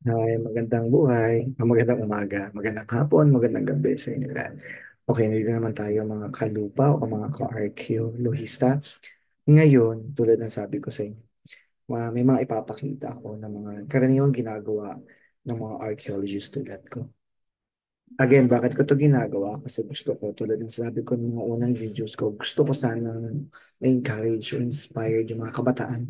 Hi, magandang buhay, magandang umaga, magandang hapon, magandang gabi sa inyo lahat. Okay, nandito naman tayo mga kalupa o mga ka-arkeolohista. Ngayon, tulad ng sabi ko sa inyo, may mga ipapakita ako ng mga karaniwang ginagawa ng mga archaeologists tulad ko. Again, bakit ko to ginagawa? Kasi gusto ko, tulad ng sabi ko ng mga unang videos ko, gusto ko sana ma-encourage o inspired yung mga kabataan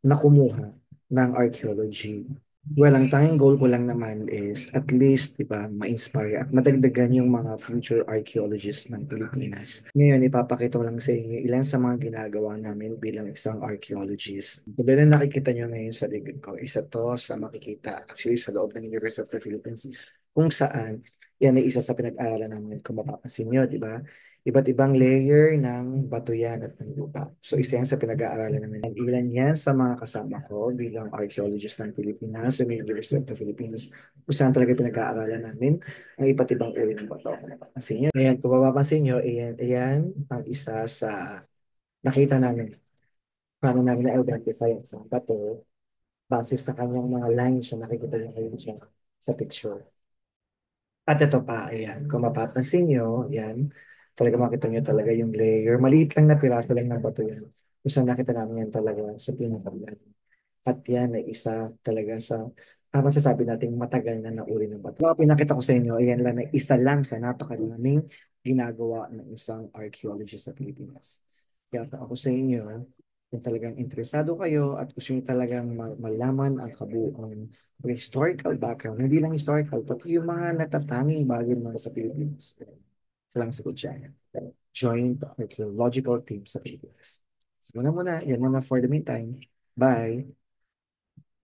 na kumuha ng archaeology. Well, ang tanging goal ko lang naman is at least, di ba, ma-inspire at madagdagan yung mga future archaeologists ng Pilipinas. Ngayon, ipapakita ko lang sa inyo ilan sa mga ginagawa namin bilang isang archaeologist. Tulad na nakikita nyo ngayon sa likod ko, isa to sa makikita actually sa loob ng University of the Philippines kung saan yan ay isa sa pinag-aralan namin kung mapapansin nyo, di ba? Iba't ibang layer ng bato yan at ng lupa. So isa yan sa pinag-aaralan namin. Ilan yan sa mga kasama ko bilang archaeologist ng Pilipinas sa University of the Philippines. Kung saan talaga pinag-aaralan namin ang iba't ibang uri ng bato. Kung mapapansin nyo. Ayan, kung mapapansin nyo, ayan ang isa sa nakita namin. Paano namin na-identify ang isang bato base sa kanyang mga lines na nakikita nyo kayo dyan sa picture. At ito pa, ayan, kung mapapansin nyo, yan, talaga makita nyo talaga yung layer. Maliit lang na piraso lang ng bato yan. Kung saan nakita namin yan talaga sa pinakalan. At yan ay isa talaga sa, masasabi natin matagal na nauri ng bato. Mga pinakita ko sa inyo, ayan lang na isa lang sa napakaraming ginagawa ng isang archaeologist sa Pilipinas. Kaya kung ako sa inyo, kung talagang interesado kayo at gusto nyo talagang malaman ang kabuuan historical background, hindi lang historical, pati yung mga natatanging bagay mga sa Pilipinas. Isa lang sagot siya. Join the archaeological team sa Pilipinas. So, muna, yan muna for the meantime. Bye!